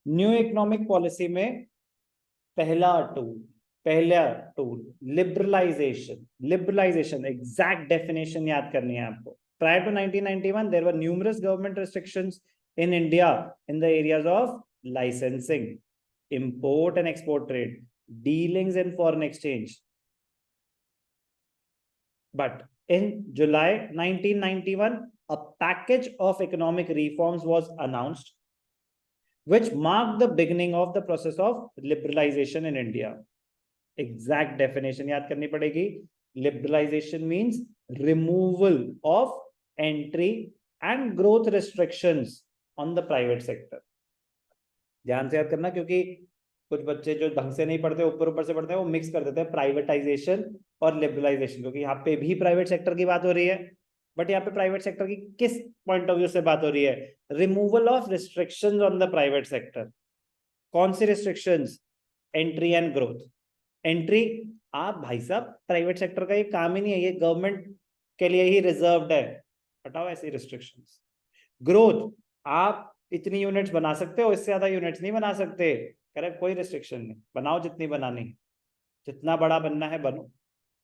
New economic policy में पहला tool liberalisation exact definition याद करनी है आपको। Prior to 1991, there were numerous government restrictions in India in the areas of licensing, import and export trade, dealings in foreign exchange. But in July 1991, a package of economic reforms was announced, which marked the beginning of the process of liberalization in India. Exact definition याद करनी पड़ेगी। Liberalization means removal of entry and growth restrictions on the private sector. ध्यान से याद करना, क्योंकि कुछ बच्चे जो ढंग से नहीं पढ़ते, ऊपर से पढ़ते हैं, वो मिक्स कर देते हैं प्राइवेटाइजेशन और लिबरलाइजेशन, क्योंकि यहाँ पे भी प्राइवेट सेक्टर की बात हो रही है, बट यहाँ पे प्राइवेट सेक्टर की किस पॉइंट ऑफ व्यू से बात हो रही है? Removal of restrictions on the private sector. कौन सी restrictions? Entry and growth. Entry, आप भाई साहब प्राइवेट सेक्टर का ये काम ही नहीं है, ये गवर्नमेंट के लिए ही रिजर्व्ड है, हटाओ ऐसी रिस्ट्रिक्शंस। ग्रोथ, आप इतनी यूनिट्स बना सकते हो, इससे ज्यादा यूनिट्स नहीं बना सकते, कह रहे कोई रिस्ट्रिक्शन नहीं, बनाओ जितनी बनानी, जितना बड़ा बनना है बनो,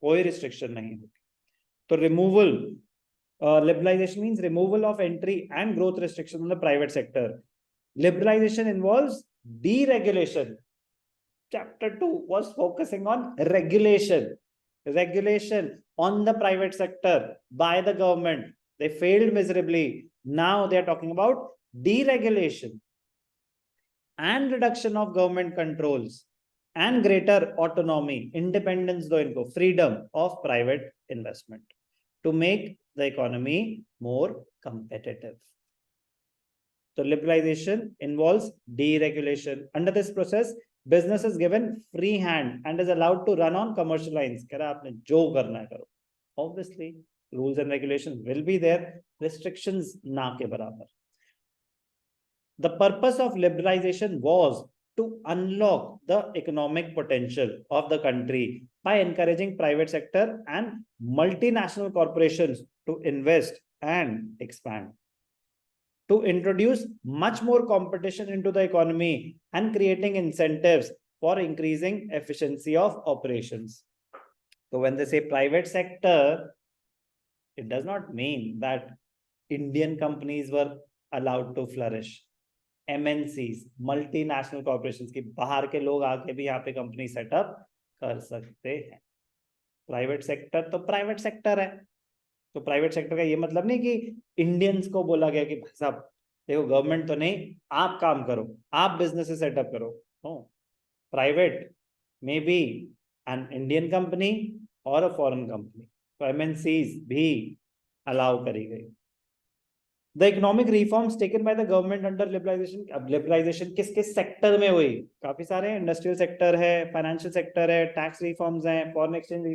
कोई रिस्ट्रिक्शन नहीं होगी। तो removal, liberalization means removal of entry and growth restrictions on the private sector. Liberalization involves deregulation. Chapter 2 was focusing on regulation on the private sector by the government. They failed miserably. Now they are talking about deregulation and reduction of government controls and greater autonomy, independence दो इनको, freedom of private investment to make the economy more competitive. So liberalization involves deregulation. Under this process, business is given free hand and is allowed to run on commercial lines. कह रहा आपने जो करना है करो. Obviously, rules and regulations will be there. Restrictions ना के बराबर. The purpose of liberalization was to unlock the economic potential of the country by encouraging private sector and multinational corporations to invest and expand, to introduce much more competition into the economy and creating incentives for increasing efficiency of operations. So when they say private sector, it does not mean that Indian companies were allowed to flourish. MNCs, multinational corporations की बाहर के लोग आके भी यहाँ पे company setup कर सकते हैं। प्राइवेट सेक्टर तो प्राइवेट सेक्टर है, तो प्राइवेट सेक्टर का ये मतलब नहीं कि इंडियंस को बोला गया कि भाई साहब देखो गवर्नमेंट तो नहीं, आप काम करो, आप बिजनेस सेटअप करो। प्राइवेट में बी एन इंडियन कंपनी और अ फॉरेन कंपनी, तो एमएनसीज भी अलाउ करी गई। The economic reforms taken by the government under liberalization, अब liberalization किस किस सेक्टर में हुई? काफी सारे, इंडस्ट्रियल सेक्टर है, फाइनेंशियल सेक्टर है, टैक्स रिफॉर्म्स हैं, फॉरेन एक्सचेंज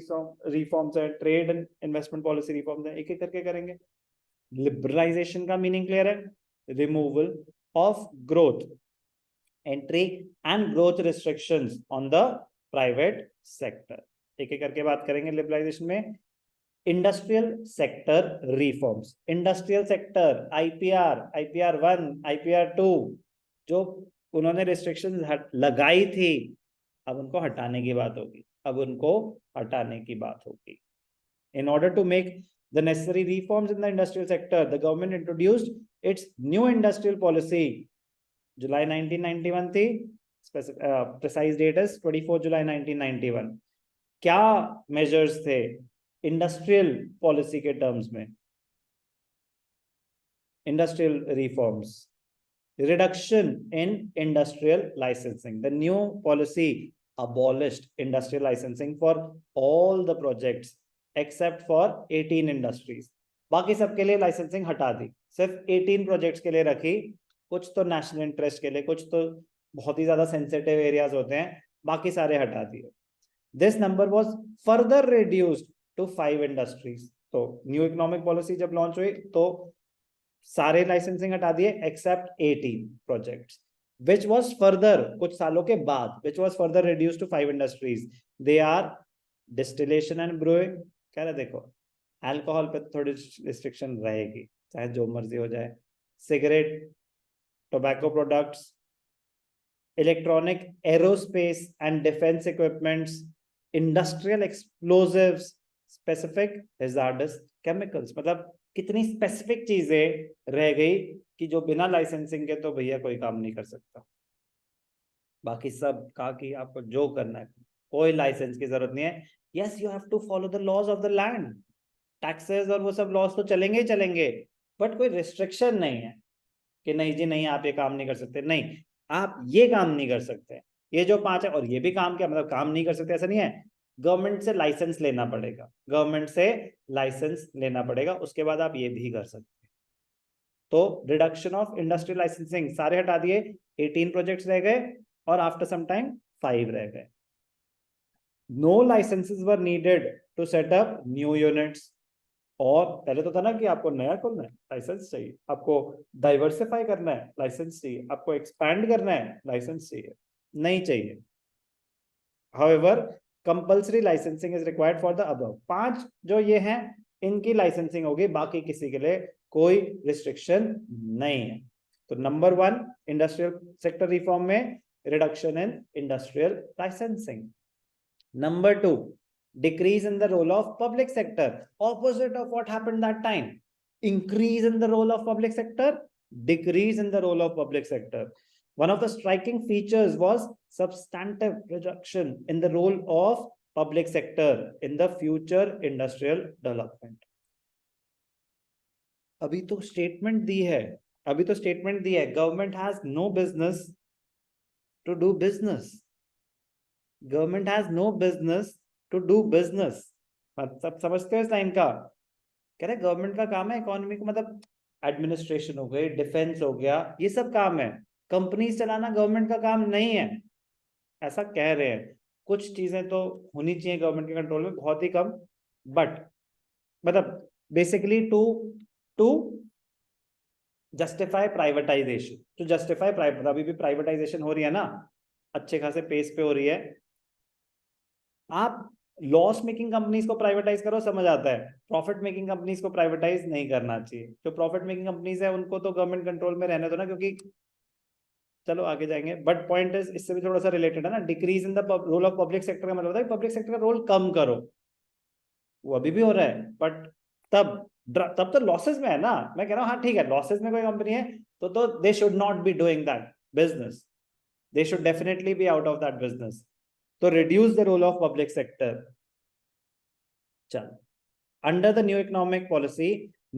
रिफॉर्म्स है, trade and investment policy reforms है, एक एक करके करेंगे। लिबरलाइजेशन का मीनिंग क्लियर है? Removal of growth, entry and growth restrictions on the private sector. एक एक करके बात करेंगे लिबरलाइजेशन में। Industrial sector reforms, industrial sector IPR 1, IPR 2, जो उन्होंने रिस्ट्रिक्शंस लगाई थी, अब उनको हटाने की बात होगी, In order to make the necessary reforms in the industrial sector, the government introduced its new industrial policy. July 1991 थी, precise date is 24 July 1991. क्या measures थे इंडस्ट्रियल पॉलिसी के टर्म्स में? Industrial reforms, reduction in industrial licensing. The new policy abolished industrial licensing for all the projects except for 18 industries. बाकी सबके लिए licensing हटा दी, सिर्फ 18 प्रोजेक्ट्स के लिए रखी, कुछ तो नेशनल इंटरेस्ट के लिए, कुछ तो बहुत ही ज्यादा सेंसिटिव एरियाज होते हैं, बाकी सारे हटा दिए. This number was further reduced to 5 industries. तो न्यू इकोनॉमिक पॉलिसी जब लॉन्च हुई तो सारे लाइसेंसिंग हटा दिए except 18 projects, which was further, कुछ सालों के बाद, which was further reduced to 5 industries. They are distillation and brewing. कह रहे देखो अल्कोहल पे थोड़ी रिस्ट्रिक्शन रहेगी, चाहे जो मर्जी हो जाए. Cigarette, tobacco products, electronic, aerospace and defense equipments, industrial explosives, specific hazardous chemicals. मतलब कितनी स्पेसिफिक चीजें रह गई कि जो बिना लाइसेंसिंग के तो भैया कोई काम नहीं कर सकता। बाकी सब कहा कि आपको जो करना है, कोई लाइसेंस की जरूरत नहीं है। Yes, you have to follow the laws of the land, taxes और वो सब लॉज तो चलेंगे ही चलेंगे, बट कोई रिस्ट्रिक्शन नहीं है कि नहीं जी नहीं आप ये काम नहीं कर सकते, नहीं आप ये काम नहीं कर सकते, ये जो 5 है और ये भी काम, क्या मतलब काम नहीं कर सकते ऐसा नहीं है, गवर्नमेंट से लाइसेंस लेना पड़ेगा, गवर्नमेंट से लाइसेंस लेना पड़ेगा, उसके बाद आप ये भी कर सकते हैं। तो रिडक्शन ऑफ इंडस्ट्रियल लाइसेंसिंग सारे हटा दिए, 18 प्रोजेक्ट्स रह गए और आफ्टर सम टाइम 5 रह गए। No licences were needed to set up new units. और पहले तो था ना कि आपको नया खोलना है लाइसेंस चाहिए, आपको डाइवर्सिफाई करना है लाइसेंस चाहिए, आपको एक्सपैंड करना है लाइसेंस चाहिए, नहीं चाहिए। However compulsory licensing is required for the above. 5 जो ये हैं इनकी लाइसेंसिंग होगी, बाकी किसी के लिए कोई रिस्ट्रिक्शन नहीं है। तो नंबर 1 इंडस्ट्रियल सेक्टर रिफॉर्म में reduction in industrial licensing. Number 2, decrease in the role of public sector, opposite of what happened that time. Increase in the role of public sector, decrease in the role of public sector. One of the striking features was substantive reduction in the role of public sector in the future industrial development. अभी तो statement दी है, government has no business to do business, government has no business to do business. सब समझते हो इस line का? कह रहे गवर्नमेंट का काम है इकोनॉमी को, मतलब एडमिनिस्ट्रेशन हो गई, डिफेंस हो गया, ये सब काम है, कंपनीज चलाना गवर्नमेंट का काम नहीं है, ऐसा कह रहे हैं। कुछ चीजें तो होनी चाहिए गवर्नमेंट के कंट्रोल में, बहुत ही कम, बट मतलब basically to justify privatisation, to justify private, अभी भी प्राइवेटाइजेशन हो रही है ना, अच्छे खासे पेस पे हो रही है। आप लॉस मेकिंग कंपनीज को प्राइवेटाइज करो, समझ आता है, प्रॉफिट मेकिंग कंपनीज को प्राइवेटाइज नहीं करना चाहिए। जो प्रॉफिट मेकिंग कंपनीज है उनको तो गवर्नमेंट कंट्रोल में रहने दो ना, क्योंकि चलो आगे जाएंगे, बट पॉइंट इज इससे भी थोड़ा सा रिलेटेड है ना। Decrease in the role of public sector का मतलब है पब्लिक सेक्टर का रोल कम करो, वो अभी भी हो रहा है, बट तब तो लॉसेस में है ना। मैं कह रहा हूँ हाँ ठीक है, लॉसेस में कोई कंपनी है तो they should not be doing that business, they should definitely be out of that business. तो reduce the role of public sector. चल, under the new economic policy,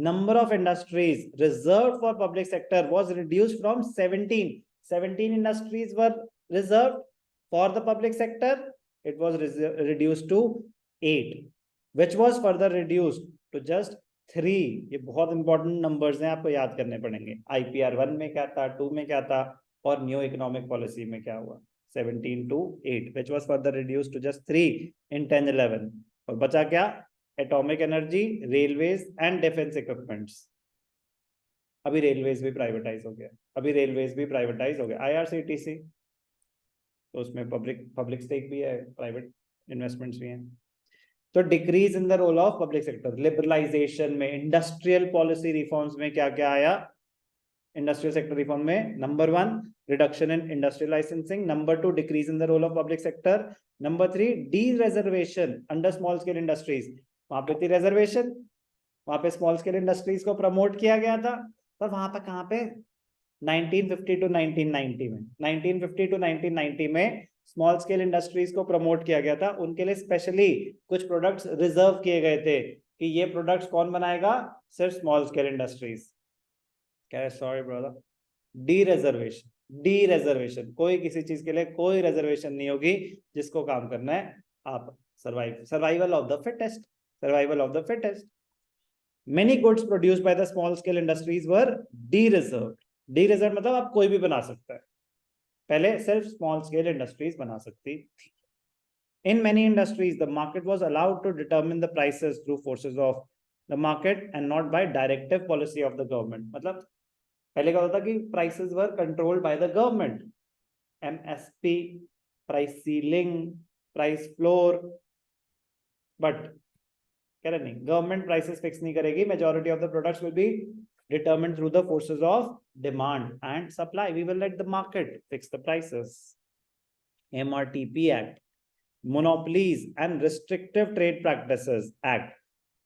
number of industries reserved for public sector was reduced from 17 industries were reserved for the public sector, it was reduced to 8, which was further reduced to just 3। ये बहुत important numbers हैं, आपको याद करने पड़ेंगे। IPR 1 में क्या था, 2 में क्या था, और न्यू इकोनॉमिक पॉलिसी में क्या हुआ। 17 to 8, which was further reduced to just 3 in 10-11। और बचा क्या, atomic energy, railways and defence equipments. अभी रेलवेज भी प्राइवेटाइज हो गया, IRCTC, तो उसमें पब्लिक स्टेक भी है, प्राइवेट इन्वेस्टमेंट्स भी हैं। तो decrease in the role of public sector. Liberalisation में, इंडस्ट्रियल पॉलिसी रिफॉर्म्स में क्या क्या आया इंडस्ट्रियल सेक्टर रिफॉर्म में? Number 1 reduction in industrial licensing, number 2 decrease in the role of public sector, number 3 dereservation under small scale industries. वहां पे थी reservation, वहां पे स्मॉल स्केल इंडस्ट्रीज को प्रमोट किया गया था, पर वहां पे कहां पे 1950 टू 1990 में 1950 टू 1990 में स्मॉल स्केल इंडस्ट्रीज को प्रमोट किया गया था, उनके लिए स्पेशली कुछ प्रोडक्ट्स रिजर्व किए गए थे कि ये प्रोडक्ट्स कौन बनाएगा, सिर्फ स्मॉल स्केल इंडस्ट्रीज। क्या, सॉरी ब्रदर, डी रिजर्वेशन, कोई किसी चीज के लिए कोई रिजर्वेशन नहीं होगी, जिसको काम करना है आप survival of the fittest. Many goods produced by the small scale industries were de-reserved। de-reserved मतलब आप कोई भी बना सकता है, पहले सिर्फ स्मॉल स्केल इंडस्ट्रीज बना सकती थी। In many industries, the market was allowed to determine the prices through forces of the market and not by directive policy of the government। मतलब पहले क्या होता कि prices were controlled by the government, MSP, price ceiling, price floor, but कह रहे नहीं, government prices fix नहीं करेगी, majority of the products will be determined through the forces of demand and supply. We will let the market fix the prices. MRTP Act, Monopolies and Restrictive Trade Practices Act.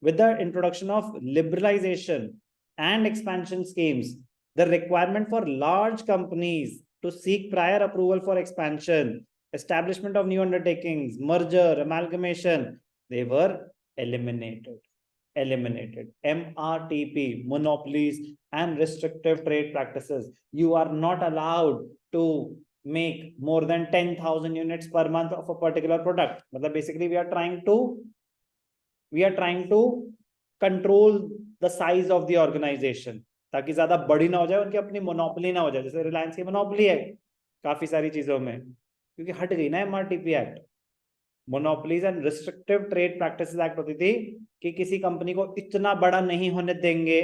With the introduction of liberalization and expansion schemes, the requirement for large companies to seek prior approval for expansion, establishment of new undertakings, merger, amalgamation, they were eliminated. MRTP, monopolies and restrictive trade practices. You are not allowed to make more than 10,000 units per month of a particular product. But basically we are trying to control the size of the organization, ताकि ज्यादा बड़ी ना हो जाए, उनकी अपनी monopoly ना हो जाए. जैसे रिलायंस की मोनोपोली है काफी सारी चीजों में, क्योंकि हट गई ना MRTP act. Monopolies and restrictive trade practices act होती थी कि किसी कंपनी को इतना बड़ा नहीं होने देंगे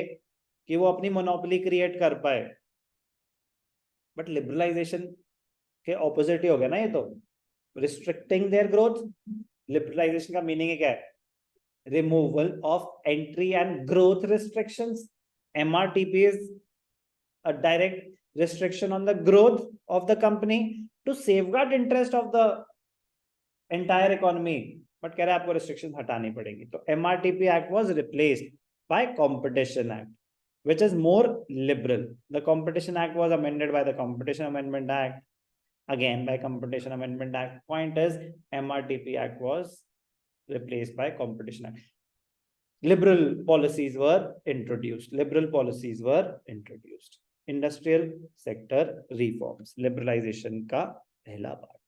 कि वो अपनी मोनोपोली क्रिएट कर पाए. बट लिबरलाइजेशन के ऑपोजिट ही हो गया ना ये तो, रिस्ट्रिक्टिंग देयर ग्रोथ. लिबरलाइजेशन का मीनिंग क्या है? Removal of entry and growth restrictions. MRTP is a direct restriction on the growth of the company to safeguard interest of the entire economy. But कह रहे हैं आपको restrictions हटानी पड़ेगी. तो MRTP Act was replaced by Competition Act, which is more liberal. The Competition Act was amended by the Competition Amendment Act, again by Competition Amendment Act. Point is, MRTP Act was replaced by Competition Act. Liberal policies were introduced. Industrial sector reforms. Liberalization का पहला part.